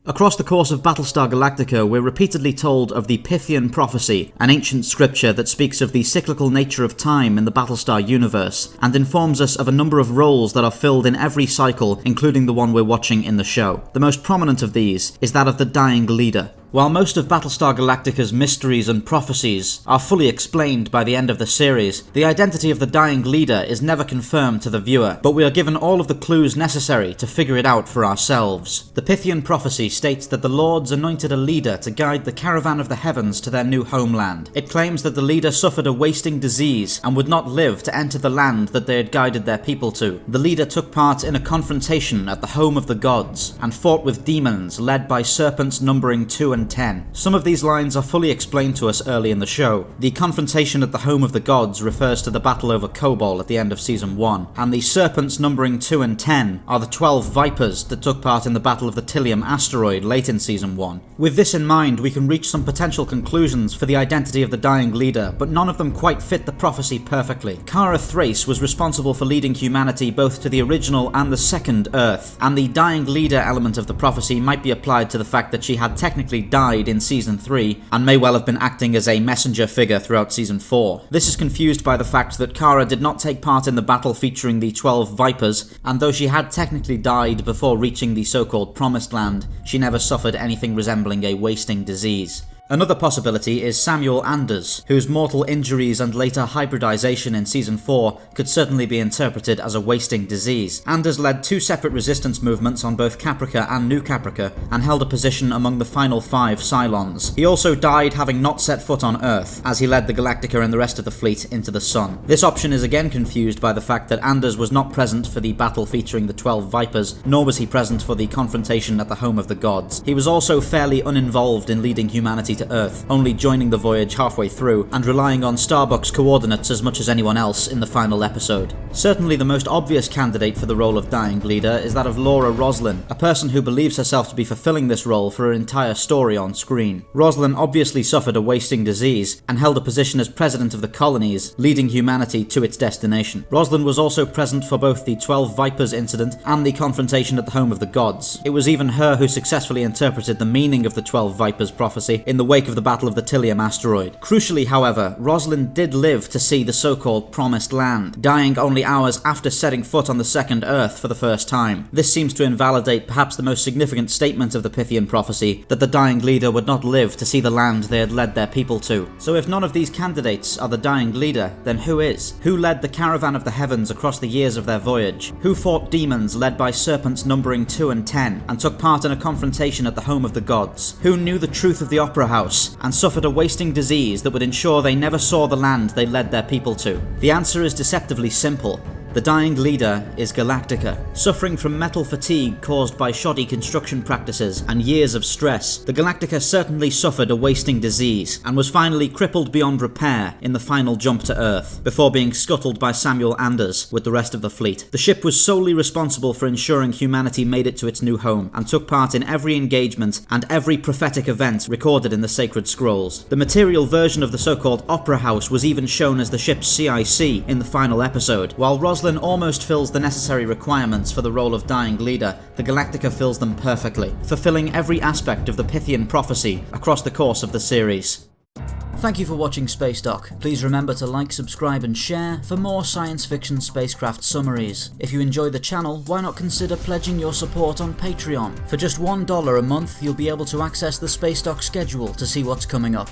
Across the course of Battlestar Galactica, we're repeatedly told of the Pythian Prophecy, an ancient scripture that speaks of the cyclical nature of time in the Battlestar universe, and informs us of a number of roles that are filled in every cycle, including the one we're watching in the show. The most prominent of these is that of the Dying Leader. While most of Battlestar Galactica's mysteries and prophecies are fully explained by the end of the series, the identity of the Dying Leader is never confirmed to the viewer, but we are given all of the clues necessary to figure it out for ourselves. The Pythian Prophecy states that the Lords anointed a leader to guide the caravan of the heavens to their new homeland. It claims that the leader suffered a wasting disease and would not live to enter the land that they had guided their people to. The leader took part in a confrontation at the home of the gods and fought with demons led by serpents numbering 2 and 10. Some of these lines are fully explained to us early in the show. The confrontation at the home of the gods refers to the battle over Kobol at the end of season 1, and the serpents numbering 2 and 10 are the 12 vipers that took part in the battle of the Tilium asteroid late in season 1. With this in mind, we can reach some potential conclusions for the identity of the Dying Leader, but none of them quite fit the prophecy perfectly. Kara Thrace was responsible for leading humanity both to the original and the second Earth, and the Dying Leader element of the prophecy might be applied to the fact that she had technically died in season 3 and may well have been acting as a messenger figure throughout season 4. This is confused by the fact that Kara did not take part in the battle featuring the 12 Vipers, and though she had technically died before reaching the so-called Promised Land, she never suffered anything resembling a wasting disease. Another possibility is Samuel Anders, whose mortal injuries and later hybridization in Season 4 could certainly be interpreted as a wasting disease. Anders led 2 separate resistance movements on both Caprica and New Caprica, and held a position among the final 5 Cylons. He also died having not set foot on Earth, as he led the Galactica and the rest of the fleet into the Sun. This option is again confused by the fact that Anders was not present for the battle featuring the 12 Vipers, nor was he present for the confrontation at the home of the gods. He was also fairly uninvolved in leading humanity to Earth, only joining the voyage halfway through and relying on Starbuck's coordinates as much as anyone else in the final episode. Certainly the most obvious candidate for the role of Dying Leader is that of Laura Roslin, a person who believes herself to be fulfilling this role for her entire story on screen. Roslin obviously suffered a wasting disease and held a position as president of the colonies, leading humanity to its destination. Roslin was also present for both the 12 Vipers incident and the confrontation at the home of the gods. It was even her who successfully interpreted the meaning of the 12 Vipers prophecy in the wake of the battle of the Tilium asteroid. Crucially, however, Roslin did live to see the so-called Promised Land, dying only hours after setting foot on the second Earth for the first time. This seems to invalidate perhaps the most significant statement of the Pythian Prophecy, that the Dying Leader would not live to see the land they had led their people to. So if none of these candidates are the Dying Leader, then who is? Who led the caravan of the heavens across the years of their voyage? Who fought demons led by serpents numbering 2 and 10, and took part in a confrontation at the home of the gods? Who knew the truth of the Opera House and suffered a wasting disease that would ensure they never saw the land they led their people to? The answer is deceptively simple. The Dying Leader is Galactica. Suffering from metal fatigue caused by shoddy construction practices and years of stress, the Galactica certainly suffered a wasting disease and was finally crippled beyond repair in the final jump to Earth, before being scuttled by Samuel Anders with the rest of the fleet. The ship was solely responsible for ensuring humanity made it to its new home, and took part in every engagement and every prophetic event recorded in the sacred scrolls. The material version of the so-called Opera House was even shown as the ship's CIC in the final episode. While Roslin almost fills the necessary requirements for the role of Dying Leader, the Galactica fills them perfectly, fulfilling every aspect of the Pythian Prophecy across the course of the series. Thank you for watching Spacedock. Please remember to like, subscribe and share for more science fiction spacecraft summaries. If you enjoy the channel, why not consider pledging your support on Patreon? For just $1 a month, you'll be able to access the Spacedock schedule to see what's coming up.